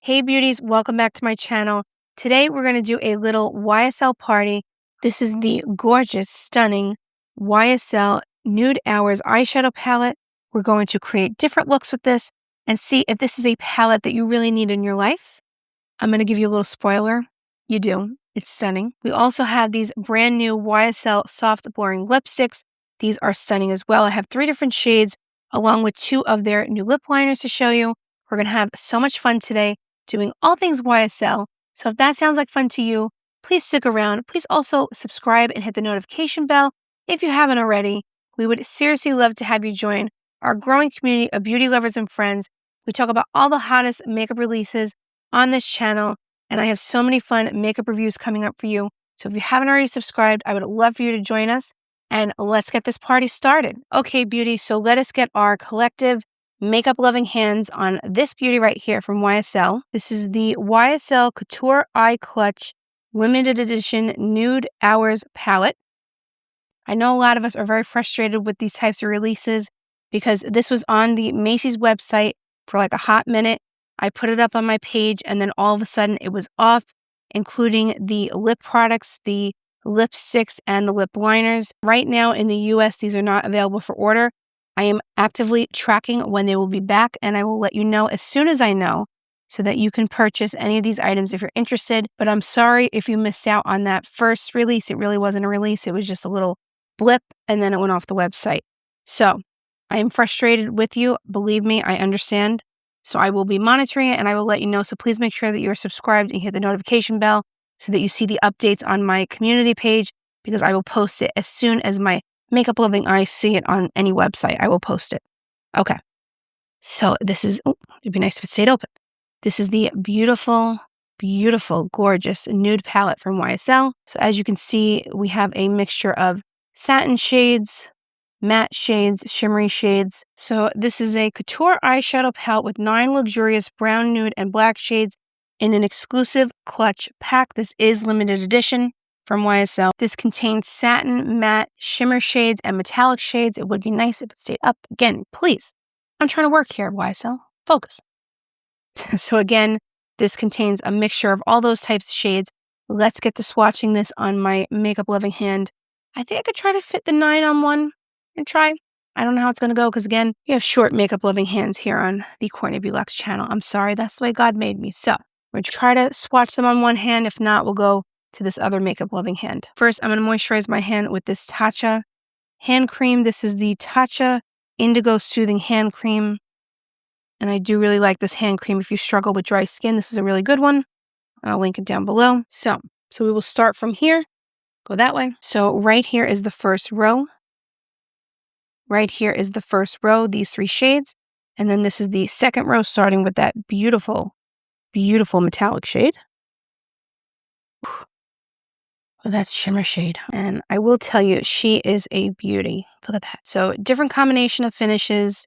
Hey beauties, welcome back to my channel. Today we're going to do a little YSL party. This is the gorgeous, stunning YSL Nude Hours eyeshadow palette. We're going to create different looks with this and see if this is a palette that you really need in your life. I'm going to give you a little spoiler. You do. It's stunning. We also have these brand new YSL Soft Blurring Lipsticks. These are stunning as well. I have 3 different shades along with 2 of their new lip liners to show you. We're going to have so much fun today doing all things YSL. So if that sounds like fun to you, please stick around. Please also subscribe and hit the notification bell if you haven't already. We would seriously love to have you join our growing community of beauty lovers and friends. We talk about all the hottest makeup releases on this channel, and I have so many fun makeup reviews coming up for you. So if you haven't already subscribed, I would love for you to join us, and let's get this party started. Okay, beauty, so let us get our collective makeup loving hands on this beauty right here from YSL. This is the YSL Couture Eye Clutch Limited Edition Nude Hours palette. I know a lot of us are very frustrated with these types of releases because this was on the Macy's website for like a hot minute. I put it up on my page and then all of a sudden it was off, including the lip products, the lipsticks, and the lip liners. Right now in the US, these are not available for order. I am actively tracking when they will be back, and I will let you know as soon as I know so that you can purchase any of these items if you're interested. But I'm sorry if you missed out on that first release. It really wasn't a release. It was just a little blip, and then it went off the website. So I am frustrated with you. Believe me, I understand. So I will be monitoring it, and I will let you know. So please make sure that you're subscribed and hit the notification bell so that you see the updates on my community page, because I will post it as soon as my makeup loving eyes see it on any website. I will post it. Okay. So this is, it'd be nice if it stayed open. This is the beautiful, beautiful, gorgeous nude palette from YSL. So as you can see, we have a mixture of satin shades, matte shades, shimmery shades. So this is a couture eyeshadow palette with 9 luxurious brown, nude, and black shades in an exclusive clutch pack. This is limited edition from YSL. This contains satin, matte, shimmer shades, and metallic shades. It would be nice if it stayed up. Again, please. I'm trying to work here, YSL. Focus. So again, this contains a mixture of all those types of shades. Let's get to swatching this on my makeup loving hand. I think I could try to fit the 9 on one and try. I don't know how it's going to go because, again, you have short makeup loving hands here on the Courtney Luxe channel. I'm sorry. That's the way God made me. So we're going to try to swatch them on one hand. If not, we'll go to this other makeup loving hand. First, I'm going to moisturize my hand with this Tatcha hand cream. This is the Tatcha Indigo Soothing Hand Cream. And I do really like this hand cream if you struggle with dry skin. This is a really good one. I'll link it down below. So we will start from here, go that way. So right here is the first row. Right here is the first row, these 3 shades. And then this is the second row, starting with that beautiful, beautiful metallic shade. Oh, that's shimmer shade. And I will tell you, she is a beauty. Look at that. So different combination of finishes,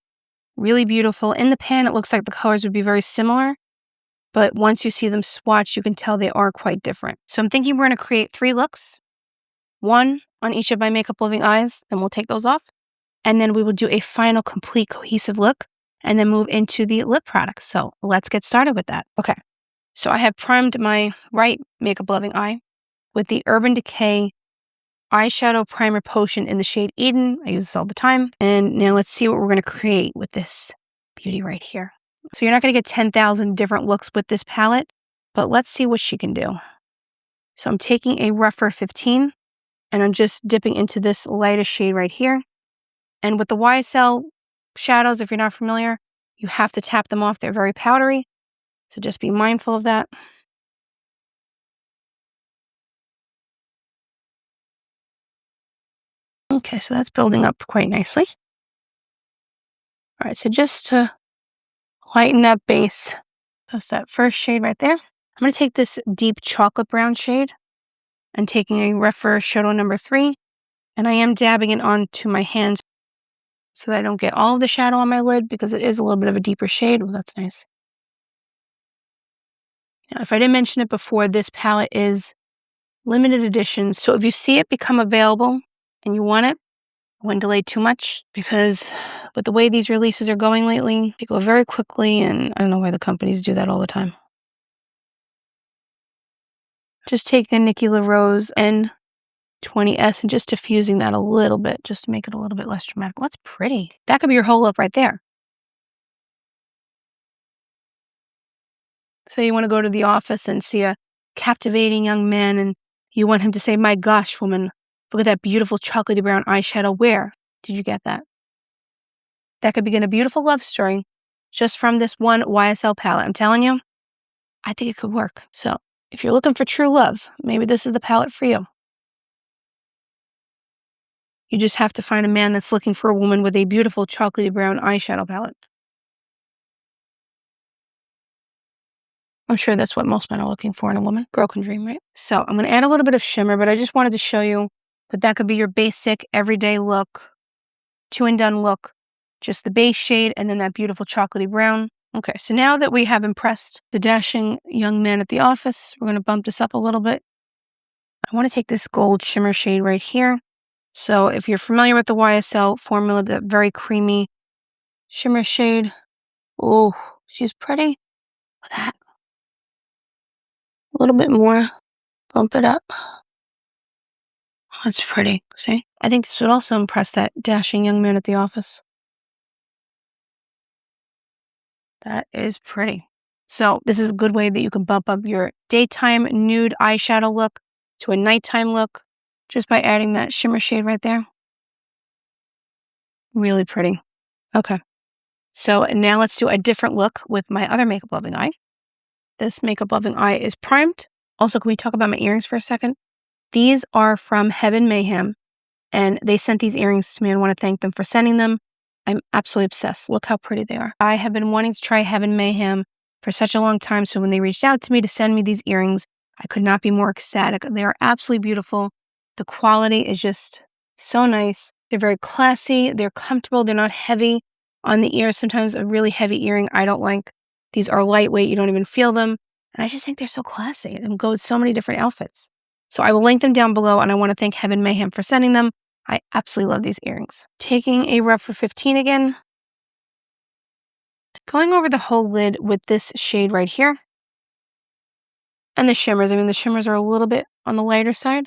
really beautiful. In the pan, it looks like the colors would be very similar, but once you see them swatched, you can tell they are quite different. So I'm thinking we're going to create 3 looks, 1 on each of my makeup loving eyes, then we'll take those off. And then we will do a final complete cohesive look and then move into the lip products. So let's get started with that. Okay. So I have primed my right makeup loving eye with the Urban Decay Eyeshadow Primer Potion in the shade Eden. I use this all the time. And now let's see what we're going to create with this beauty right here. So you're not going to get 10,000 different looks with this palette, but let's see what she can do. So I'm taking a rougher 15 and I'm just dipping into this lighter shade right here. And with the YSL shadows, if you're not familiar, you have to tap them off. They're very powdery. So just be mindful of that. Okay, so that's building up quite nicely. All right, so just to lighten that base, that's that first shade right there. I'm going to take this deep chocolate brown shade and taking a rougher shadow number 3, and I am dabbing it onto my hands so that I don't get all of the shadow on my lid because it is a little bit of a deeper shade. Oh, that's nice. Now, if I didn't mention it before, this palette is limited edition. So if you see it become available and you want it, I wouldn't delay too much because with the way these releases are going lately, they go very quickly, and I don't know why the companies do that all the time. Just taking Nikki LaRose N20S and just diffusing that a little bit, just to make it a little bit less dramatic. Well, that's pretty. That could be your whole look right there. So you want to go to the office and see a captivating young man and you want him to say, "My gosh, woman, look at that beautiful chocolatey brown eyeshadow. Where did you get that?" That could begin a beautiful love story just from this one YSL palette. I'm telling you, I think it could work. So if you're looking for true love, maybe this is the palette for you. You just have to find a man that's looking for a woman with a beautiful chocolatey brown eyeshadow palette. I'm sure that's what most men are looking for in a woman. Girl can dream, right? So I'm going to add a little bit of shimmer, but I just wanted to show you that that could be your basic everyday look, two and done look. Just the base shade and then that beautiful chocolatey brown. Okay, so now that we have impressed the dashing young man at the office, we're going to bump this up a little bit. I want to take this gold shimmer shade right here. So if you're familiar with the YSL formula, that very creamy shimmer shade. Oh, she's pretty. Look at that. A little bit more. Bump it up. Oh, that's pretty. See? I think this would also impress that dashing young man at the office. That is pretty. So this is a good way that you can bump up your daytime nude eyeshadow look to a nighttime look just by adding that shimmer shade right there. Really pretty. Okay. So now let's do a different look with my other makeup loving eye. This makeup loving eye is primed. Also, can we talk about my earrings for a second? These are from Heaven Mayhem, and they sent these earrings to me. I want to thank them for sending them. I'm absolutely obsessed. Look how pretty they are. I have been wanting to try Heaven Mayhem for such a long time, so when they reached out to me to send me these earrings, I could not be more ecstatic. They are absolutely beautiful. The quality is just so nice. They're very classy. They're comfortable. They're not heavy on the ear. Sometimes a really heavy earring I don't like. These are lightweight. You don't even feel them. And I just think they're so classy and go with so many different outfits. So I will link them down below, and I want to thank Heaven Mayhem for sending them. I absolutely love these earrings. Taking a rough for 15 again. Going over the whole lid with this shade right here. And the shimmers. I mean, the shimmers are a little bit on the lighter side,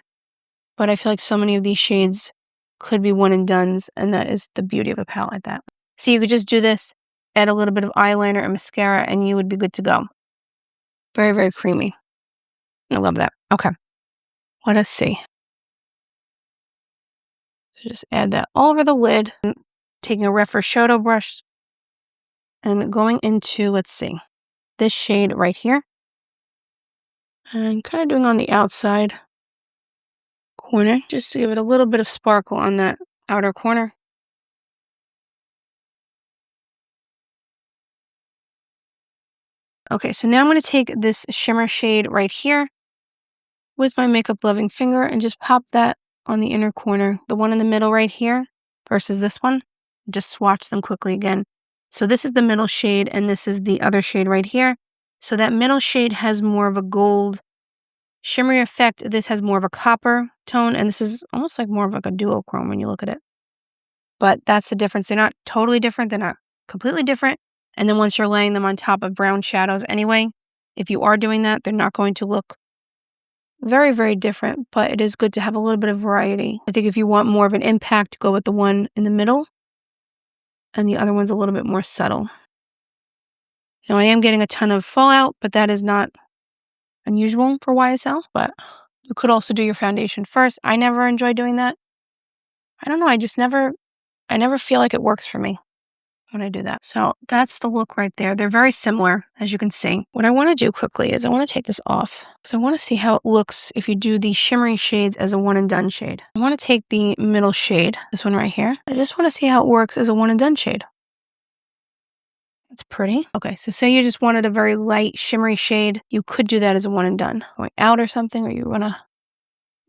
but I feel like so many of these shades could be one and dones, and that is the beauty of a palette like that. So you could just do this, add a little bit of eyeliner and mascara, and you would be good to go. Very, very creamy. I love that. Okay. Let us see. So just add that all over the lid. Taking a Espresso brush and going into, let's see, this shade right here. And kind of doing on the outside corner, just to give it a little bit of sparkle on that outer corner. Okay, so now I'm going to take this shimmer shade right here with my makeup loving finger and just pop that on the inner corner. The one in the middle right here versus this one. Just swatch them quickly again. So this is the middle shade and this is the other shade right here. So that middle shade has more of a gold shimmery effect. This has more of a copper tone, and this is almost like more of like a duochrome when you look at it. But that's the difference. They're not totally different. They're not completely different. And then once you're laying them on top of brown shadows anyway, if you are doing that, they're not going to look very, very different, but it is good to have a little bit of variety. I think if you want more of an impact, go with the one in the middle, and the other one's a little bit more subtle. Now, I am getting a ton of fallout, but that is not unusual for YSL, but you could also do your foundation first. I never enjoy doing that. I don't know, I never feel like it works for me when I do that. So that's the look right there. They're very similar, as you can see. What I want to do quickly is I want to take this off because I want to see how it looks if you do the shimmery shades as a one and done shade. I want to take the middle shade, this one right here. I just want to see how it works as a one and done shade. It's pretty. Okay, so say you just wanted a very light shimmery shade, you could do that as a one and done. Going out or something, or you want to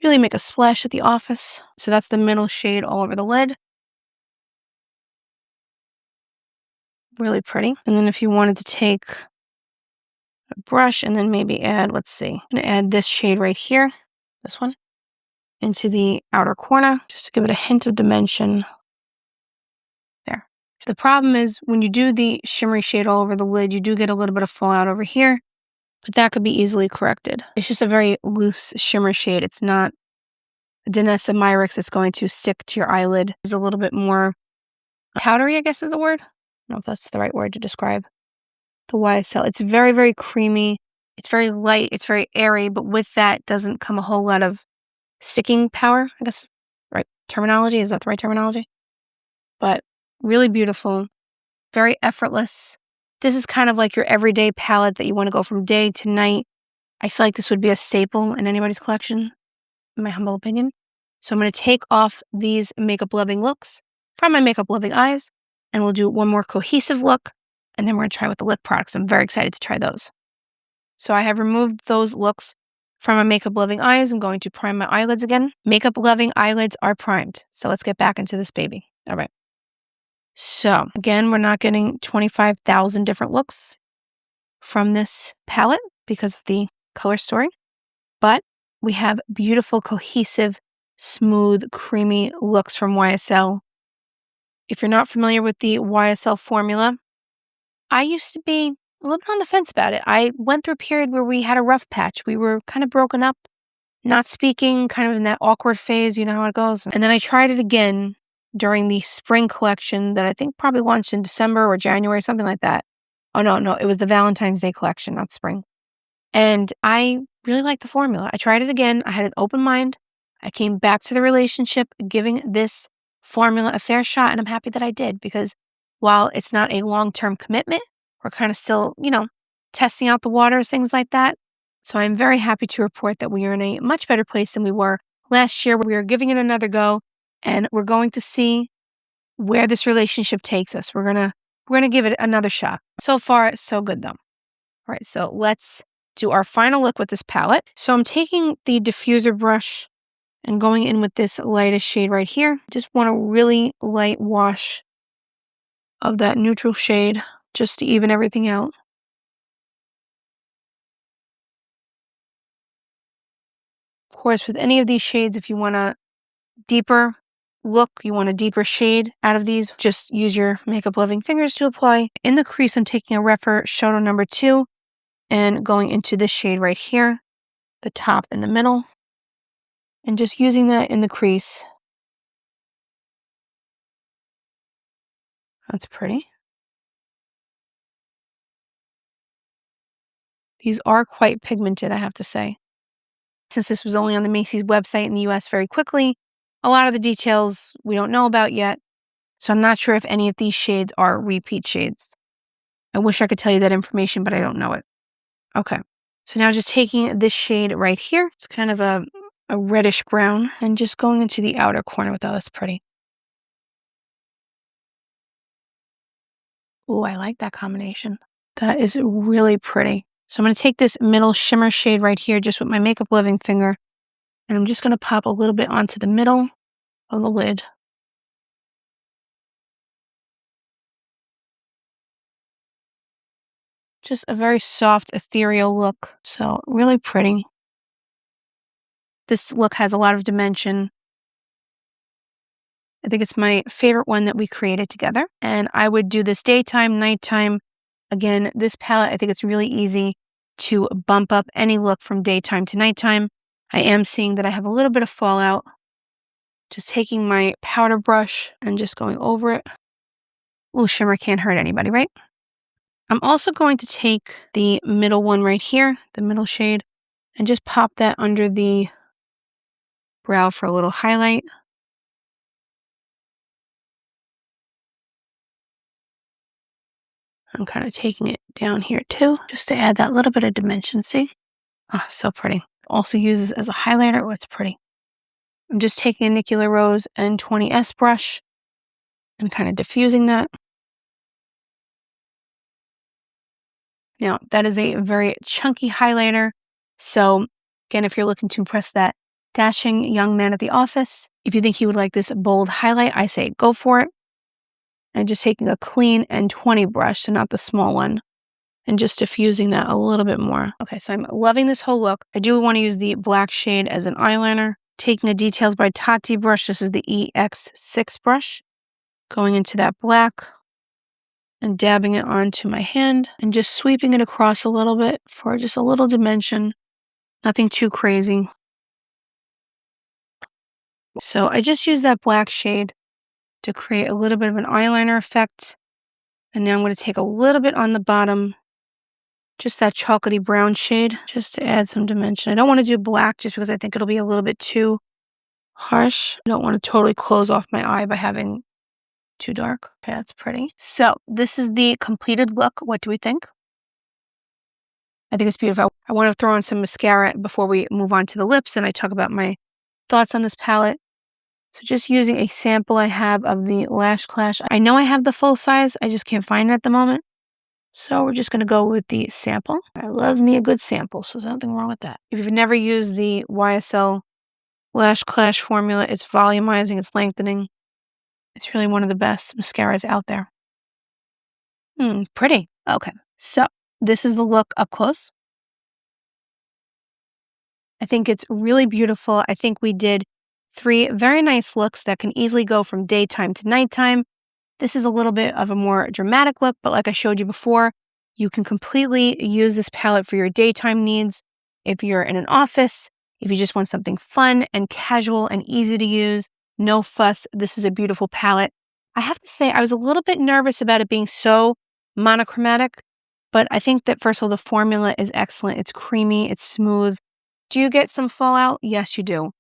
really make a splash at the office. So that's the middle shade all over the lid. Really pretty. And then if you wanted to take a brush and then maybe add, let's see, I'm going to add this shade right here, this one, into the outer corner, just to give it a hint of dimension. There. The problem is when you do the shimmery shade all over the lid, you do get a little bit of fallout over here. but that could be easily corrected. It's just a very loose shimmer shade. It's not Danessa Myricks. It's going to stick to your eyelid. It's a little bit more powdery, I guess is the word. I don't know if that's the right word to describe the YSL. It's very, very creamy. It's very light. It's very airy, but with that doesn't come a whole lot of sticking power, I guess. Right terminology? Is that the right terminology? But really beautiful. Very effortless. This is kind of like your everyday palette that you want to go from day to night. I feel like this would be a staple in anybody's collection, in my humble opinion. So I'm going to take off these makeup loving looks from my makeup loving eyes, and we'll do one more cohesive look, and then we're going to try with the lip products. I'm very excited to try those. So I have removed those looks from my makeup loving eyes. I'm going to prime my eyelids again. Makeup loving eyelids are primed. So let's get back into this baby. All right. So again, we're not getting 25,000 different looks from this palette because of the color story, but we have beautiful, cohesive, smooth, creamy looks from YSL. If you're not familiar with the YSL formula, I used to be a little bit on the fence about it. I went through a period where we had a rough patch. We were kind of broken up, not speaking, kind of in that awkward phase, you know how it goes. And then I tried it again during the spring collection that I think probably launched in December or January, something like that. Oh, no, it was the Valentine's Day collection, not spring. And I really liked the formula. I tried it again. I had an open mind. I came back to the relationship, giving this formula a fair shot, and I'm happy that I did because while it's not a long-term commitment, we're kind of still, testing out the waters, things like that. So I'm very happy to report that we are in a much better place than we were last year. We are giving it another go, and we're going to see where this relationship takes us. We're gonna give it another shot. So far, so good though. All right, so let's do our final look with this palette. So I'm taking the diffuser brush and going in with this lightest shade right here. Just want a really light wash of that neutral shade just to even everything out. Of course, with any of these shades, if you want a deeper look, you want a deeper shade out of these, just use your makeup loving fingers to apply. In the crease, I'm taking a Rephr Shadow number 2 and going into this shade right here, the top and the middle, and just using that in the crease. That's pretty. These are quite pigmented, I have to say. Since this was only on the Macy's website in the US very quickly, a lot of the details we don't know about yet, so I'm not sure if any of these shades are repeat shades. I wish I could tell you that information, but I don't know it. Okay, so now just taking this shade right here, it's kind of a reddish brown, and just going into the outer corner with that. That's pretty. Oh, I like that combination. That is really pretty. So I'm going to take this middle shimmer shade right here just with my makeup loving finger, and I'm just going to pop a little bit onto the middle of the lid. Just a very soft, ethereal look. So really pretty. This look has a lot of dimension. I think it's my favorite one that we created together. And I would do this daytime, nighttime. Again, this palette, I think it's really easy to bump up any look from daytime to nighttime. I am seeing that I have a little bit of fallout. Just taking my powder brush and just going over it. A little shimmer can't hurt anybody, right? I'm also going to take the middle one right here, the middle shade, and just pop that under the brow for a little highlight. I'm kind of taking it down here too, just to add that little bit of dimension, see? Oh, so pretty. Also uses as a highlighter. Oh, it's pretty. I'm just taking a Nicola Rose N20S brush and kind of diffusing that. Now, that is a very chunky highlighter. So, again, if you're looking to impress that dashing young man at the office, if you think he would like this bold highlight, I say go for it. And just taking a clean N20 brush, so not the small one, and just diffusing that a little bit more. Okay, so I'm loving this whole look. I do want to use the black shade as an eyeliner. Taking a Details by Tati brush, this is the EX6 brush. Going into that black and dabbing it onto my hand and just sweeping it across a little bit for just a little dimension. Nothing too crazy. So I just used that black shade to create a little bit of an eyeliner effect. And now I'm going to take a little bit on the bottom, just that chocolatey brown shade, just to add some dimension. I don't want to do black just because I think it'll be a little bit too harsh. I don't want to totally close off my eye by having too dark. Okay, that's pretty. So this is the completed look. What do we think? I think it's beautiful. I want to throw on some mascara before we move on to the lips and I talk about my thoughts on this palette. So just using a sample I have of the Lash Clash. I know I have the full size. I just can't find it at the moment. So we're just going to go with the sample. I love me a good sample, so there's nothing wrong with that. If you've never used the YSL Lash Clash formula, it's volumizing, it's lengthening. It's really one of the best mascaras out there. Pretty. Okay, so this is the look up close. I think it's really beautiful. I think we did 3 very nice looks that can easily go from daytime to nighttime. This is a little bit of a more dramatic look, but like I showed you before, you can completely use this palette for your daytime needs. If you're in an office, if you just want something fun and casual and easy to use, no fuss, this is a beautiful palette. I have to say, I was a little bit nervous about it being so monochromatic, but I think that first of all, the formula is excellent. It's creamy, it's smooth. Do you get some fallout? Yes, you do.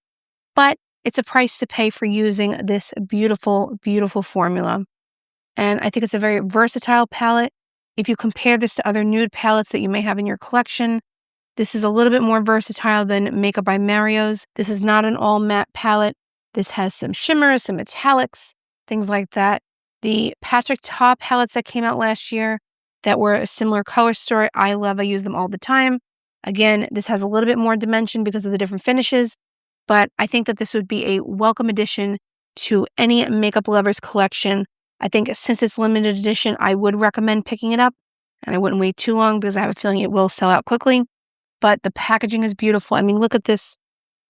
But it's a price to pay for using this beautiful, beautiful formula. And I think it's a very versatile palette. If you compare this to other nude palettes that you may have in your collection, this is a little bit more versatile than Makeup by Mario's. This is not an all matte palette. This has some shimmers, some metallics, things like that. The Patrick Ta palettes that came out last year that were a similar color story, I use them all the time. Again, this has a little bit more dimension because of the different finishes, but I think that this would be a welcome addition to any makeup lover's collection. I think since it's limited edition, I would recommend picking it up, and I wouldn't wait too long because I have a feeling it will sell out quickly. But the packaging is beautiful. I mean, look at this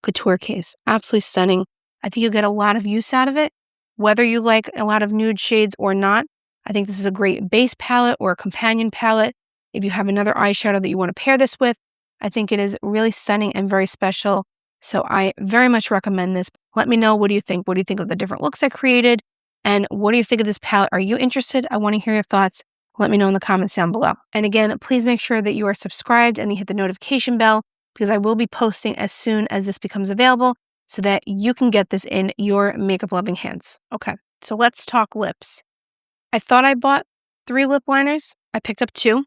couture case. Absolutely stunning. I think you'll get a lot of use out of it, whether you like a lot of nude shades or not. I think this is a great base palette or a companion palette. If you have another eyeshadow that you want to pair this with, I think it is really stunning and very special. So I very much recommend this. Let me know, what do you think? What do you think of the different looks I created? And what do you think of this palette? Are you interested? I want to hear your thoughts. Let me know in the comments down below. And again, please make sure that you are subscribed and you hit the notification bell because I will be posting as soon as this becomes available so that you can get this in your makeup loving hands. Okay, so let's talk lips. I thought I bought 3 lip liners. I picked up 2.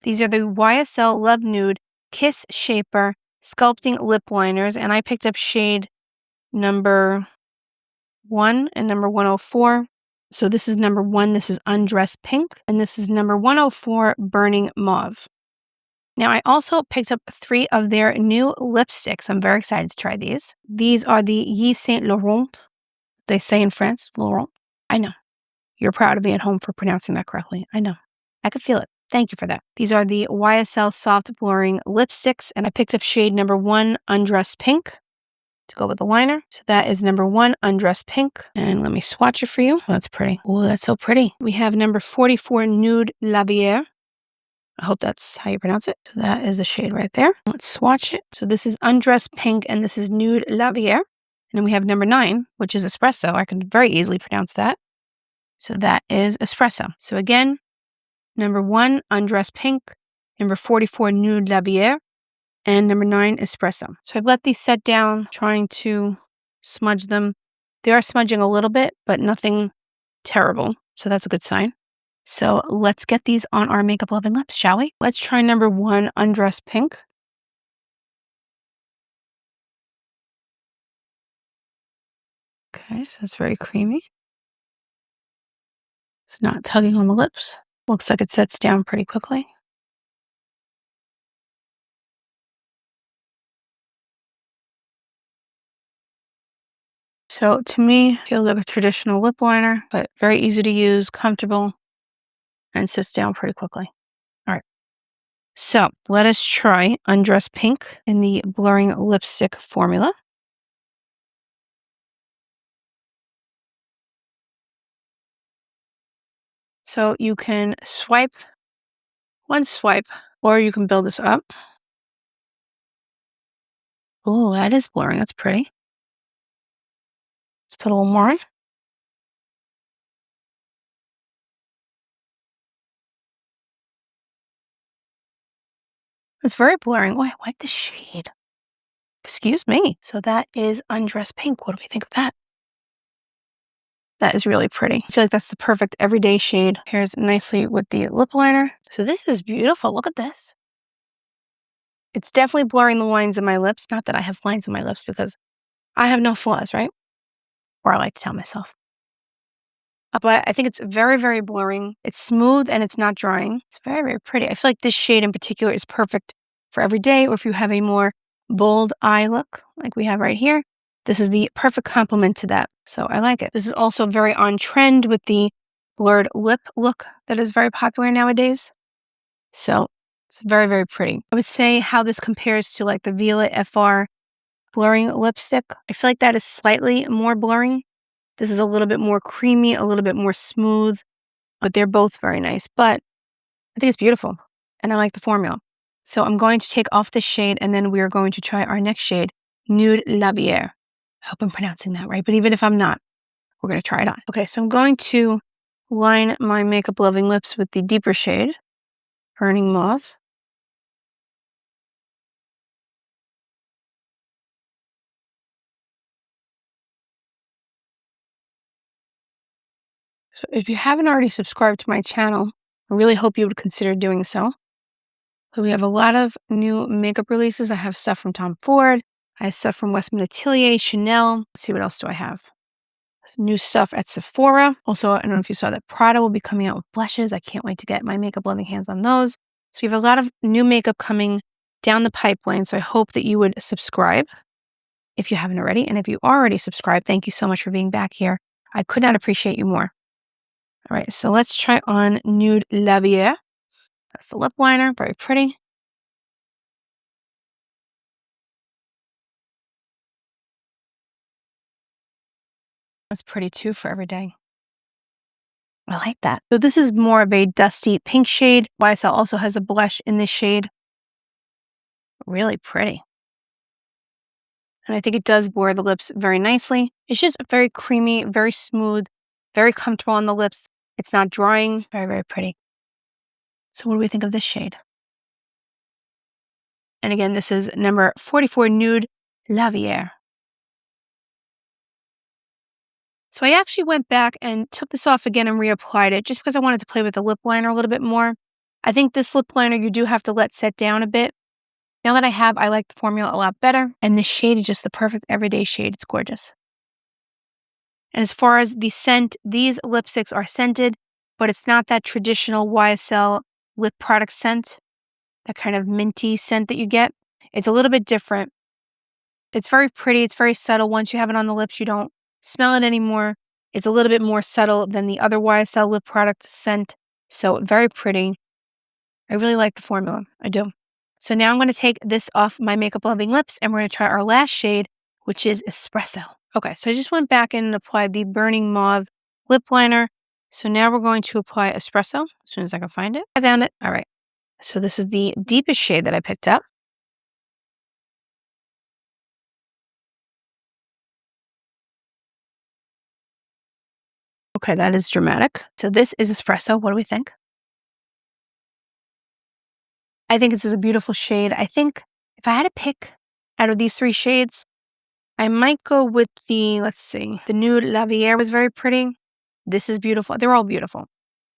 These are the YSL Lovenude Kiss Shaper Sculpting Lip Liners, and I picked up shade number 1 and number 104. So this is number 1, this is Undressed Pink, and this is number 104, Burning Mauve. Now I also picked up 3 of their new lipsticks. I'm very excited to try these. These are the Yves Saint Laurent. They say in France, Laurent. I know. You're proud of me at home for pronouncing that correctly. I know. I could feel it. Thank you for that. These are the YSL Soft Blurring Lipsticks, and I picked up shade number 1, Undressed Pink, to go with the liner. So that is number 1, Undressed Pink. And let me swatch it for you. Oh, that's pretty. Oh, that's so pretty. We have number 44, Nude Lavaliere. I hope that's how you pronounce it. So that is the shade right there. Let's swatch it. So this is Undressed Pink, and this is Nude Lavaliere. And then we have number 9, which is Espresso. I can very easily pronounce that. So that is Espresso. So again, number 1, Undressed Pink, number 44, Nude Lavaliere, and number 9, Espresso. So I've let these set down, trying to smudge them. They are smudging a little bit, but nothing terrible. So that's a good sign. So let's get these on our makeup loving lips, shall we? Let's try number 1, Undressed Pink. Okay, so it's very creamy. It's not tugging on the lips. Looks like it sets down pretty quickly. So to me, it feels like a traditional lip liner, but very easy to use, comfortable, and sits down pretty quickly. All right. So let us try Undressed Pink in the blurring lipstick formula. So you can swipe, one swipe, or you can build this up. Oh, that is blurring. That's pretty. Let's put a little more in. It's very blurring. Oh, I like the shade. Excuse me. So that is Undressed Pink. What do we think of that? That is really pretty. I feel like that's the perfect everyday shade. Pairs nicely with the lip liner. So this is beautiful. Look at this. It's definitely blurring the lines in my lips. Not that I have lines in my lips because I have no flaws, right? Or I like to tell myself. But I think it's very, very blurring. It's smooth and it's not drying. It's very, very pretty. I feel like this shade in particular is perfect for every day, or if you have a more bold eye look like we have right here. This is the perfect complement to that. So I like it. This is also very on trend with the blurred lip look that is very popular nowadays. So it's very, very pretty. I would say how this compares to like the Violet FR blurring lipstick. I feel like that is slightly more blurring. This is a little bit more creamy, a little bit more smooth, but they're both very nice. But I think it's beautiful and I like the formula. So I'm going to take off this shade and then we are going to try our next shade, Nude Lavaliere. I hope I'm pronouncing that right, but even if I'm not, we're going to try it on. Okay, so I'm going to line my makeup loving lips with the deeper shade, Burning Mauve. So if you haven't already subscribed to my channel, I really hope you would consider doing so. So we have a lot of new makeup releases. I have stuff from Tom Ford. I have stuff from Westman Atelier, Chanel. Let's see, what else do I have? Some new stuff at Sephora. Also, I don't know if you saw that Prada will be coming out with blushes. I can't wait to get my makeup loving hands on those. So we have a lot of new makeup coming down the pipeline. So I hope that you would subscribe if you haven't already. And if you already subscribed, thank you so much for being back here. I could not appreciate you more. All right, so let's try on Nude Lavaliere. That's the lip liner, very pretty. That's pretty too for every day. I like that. So this is more of a dusty pink shade. YSL also has a blush in this shade. Really pretty. And I think it does blur the lips very nicely. It's just very creamy, very smooth, very comfortable on the lips. It's not drying. Very, very pretty. So what do we think of this shade? And again, this is number 44 Nude Lavaliere. So I actually went back and took this off again and reapplied it just because I wanted to play with the lip liner a little bit more. I think this lip liner you do have to let set down a bit. Now that I like the formula a lot better. And this shade is just the perfect everyday shade. It's gorgeous. And as far as the scent, these lipsticks are scented, but it's not that traditional YSL lip product scent, that kind of minty scent that you get. It's a little bit different. It's very pretty. It's very subtle. Once you have it on the lips, you don't smell it anymore. It's a little bit more subtle than the other YSL lip product scent. So very pretty. I really like the formula. I do. So now I'm going to take this off my makeup loving lips and we're going to try our last shade, which is Espresso. Okay, so I just went back in and applied the Burning Mauve lip liner. So now we're going to apply Espresso as soon as I can find it. I found it. All right. So this is the deepest shade that I picked up. Okay, that is dramatic. So this is Espresso. What do we think? I think this is a beautiful shade. I think if I had to pick out of these three shades, I might go with the, let's see, the Nude Lavaliere was very pretty. This is beautiful. They're all beautiful.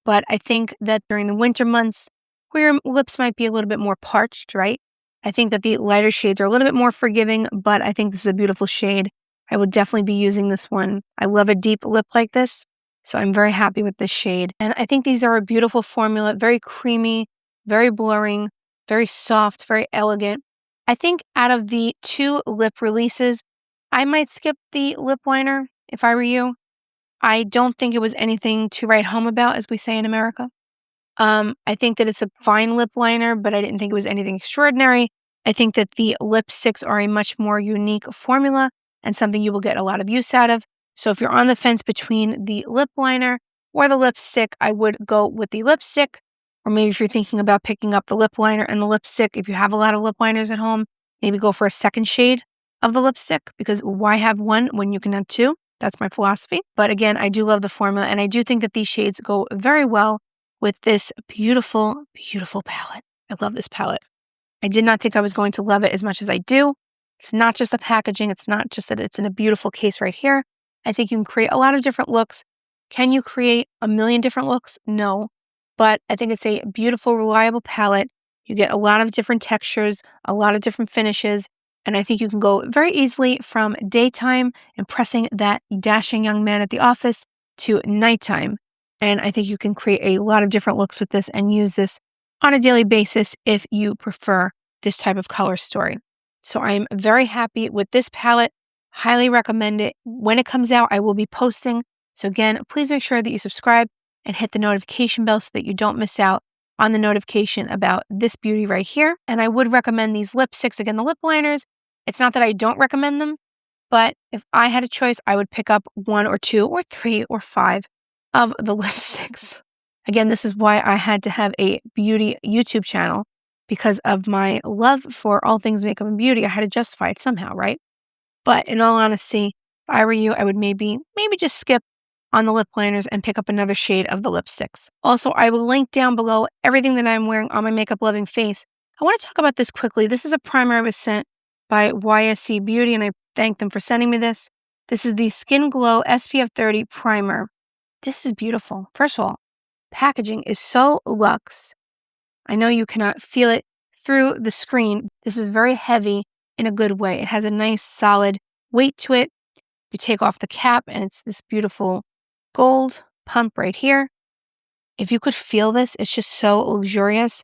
But I think that during the winter months, where your lips might be a little bit more parched, right? I think that the lighter shades are a little bit more forgiving, but I think this is a beautiful shade. I will definitely be using this one. I love a deep lip like this, so I'm very happy with this shade. And I think these are a beautiful formula, very creamy, very blurring, very soft, very elegant. I think out of the two lip releases, I might skip the lip liner if I were you. I don't think it was anything to write home about, as we say in America. I think that it's a fine lip liner, but I didn't think it was anything extraordinary. I think that the lipsticks are a much more unique formula and something you will get a lot of use out of. So if you're on the fence between the lip liner or the lipstick, I would go with the lipstick. Or maybe if you're thinking about picking up the lip liner and the lipstick, if you have a lot of lip liners at home, maybe go for a second shade of the lipstick, because why have one when you can have two? That's my philosophy. But again, I do love the formula, and I do think that these shades go very well with this beautiful, beautiful palette. I love this palette. I did not think I was going to love it as much as I do. It's not just the packaging. It's not just that it's in a beautiful case right here. I think you can create a lot of different looks. Can you create a million different looks? No. But I think it's a beautiful, reliable palette. You get a lot of different textures, a lot of different finishes, and I think you can go very easily from daytime, impressing that dashing young man at the office, to nighttime. And I think you can create a lot of different looks with this and use this on a daily basis if you prefer this type of color story. So I'm very happy with this palette. Highly recommend it. When it comes out, I will be posting. So again, please make sure that you subscribe and hit the notification bell so that you don't miss out on the notification about this beauty right here. And I would recommend these lipsticks. Again, the lip liners, it's not that I don't recommend them, but if I had a choice, I would pick up 1 or 2 or 3 or 5 of the lipsticks. Again, this is why I had to have a beauty YouTube channel, because of my love for all things makeup and beauty. I had to justify it somehow, right? But in all honesty, if I were you, I would maybe just skip on the lip liners and pick up another shade of the lipsticks. Also, I will link down below everything that I'm wearing on my makeup loving face. I want to talk about this quickly. This is a primer I was sent by YSE Beauty, and I thank them for sending me this. This is the Skin Glow SPF 30 primer. This is beautiful. First of all, packaging is so luxe. I know you cannot feel it through the screen. This is very heavy in a good way. It has a nice solid weight to it. You take off the cap and it's this beautiful gold pump right here. If you could feel this, it's just so luxurious.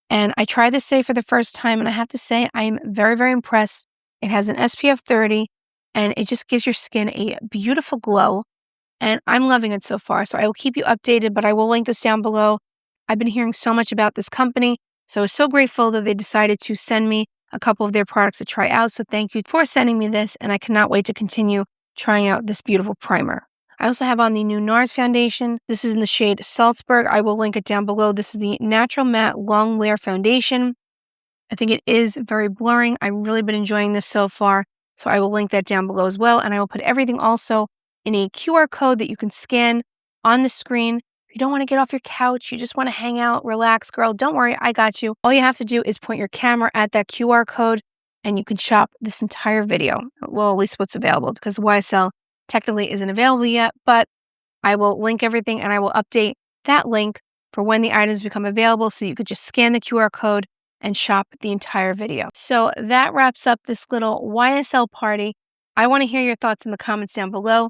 And I tried this today for the first time, and I have to say I am very, very impressed. It has an SPF 30 and it just gives your skin a beautiful glow. And I'm loving it so far. So I will keep you updated, but I will link this down below. I've been hearing so much about this company, so I was so grateful that they decided to send me a couple of their products to try out. So thank you for sending me this, and I cannot wait to continue trying out this beautiful primer. I also have on the new NARS foundation. This is in the shade Salzburg. I will link it down below. This is the Natural Matte Long Layer Foundation. I think it is very blurring. I've really been enjoying this so far, so I will link that down below as well. And I will put everything also in a QR code that you can scan on the screen. If you don't want to get off your couch, you just want to hang out, relax, girl, don't worry, I got you. All you have to do is point your camera at that QR code and you can shop this entire video. Well, at least what's available, because YSL technically isn't available yet, but I will link everything and I will update that link for when the items become available, so you could just scan the QR code and shop the entire video. So that wraps up this little YSL party. I want to hear your thoughts in the comments down below.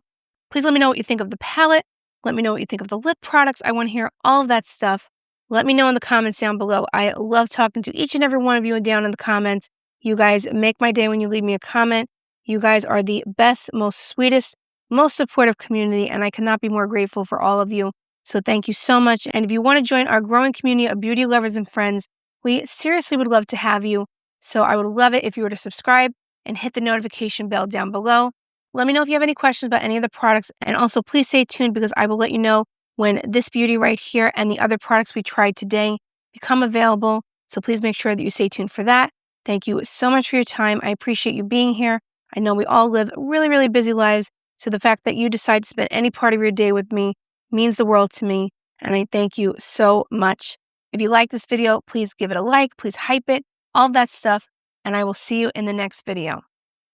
Please let me know what you think of the palette. Let me know what you think of the lip products. I want to hear all of that stuff. Let me know in the comments down below. I love talking to each and every one of you down in the comments. You guys make my day when you leave me a comment. You guys are the best, most sweetest, most supportive community, and I cannot be more grateful for all of you. So thank you so much. And if you want to join our growing community of beauty lovers and friends, we seriously would love to have you. So I would love it if you were to subscribe and hit the notification bell down below. Let me know if you have any questions about any of the products, and also please stay tuned, because I will let you know when this beauty right here and the other products we tried today become available. So please make sure that you stay tuned for that. Thank you so much for your time. I appreciate you being here. I know we all live really, really busy lives, so the fact that you decide to spend any part of your day with me means the world to me, and I thank you so much. If you like this video, please give it a like, please hype it, all of that stuff, and I will see you in the next video.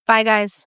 Bye, guys.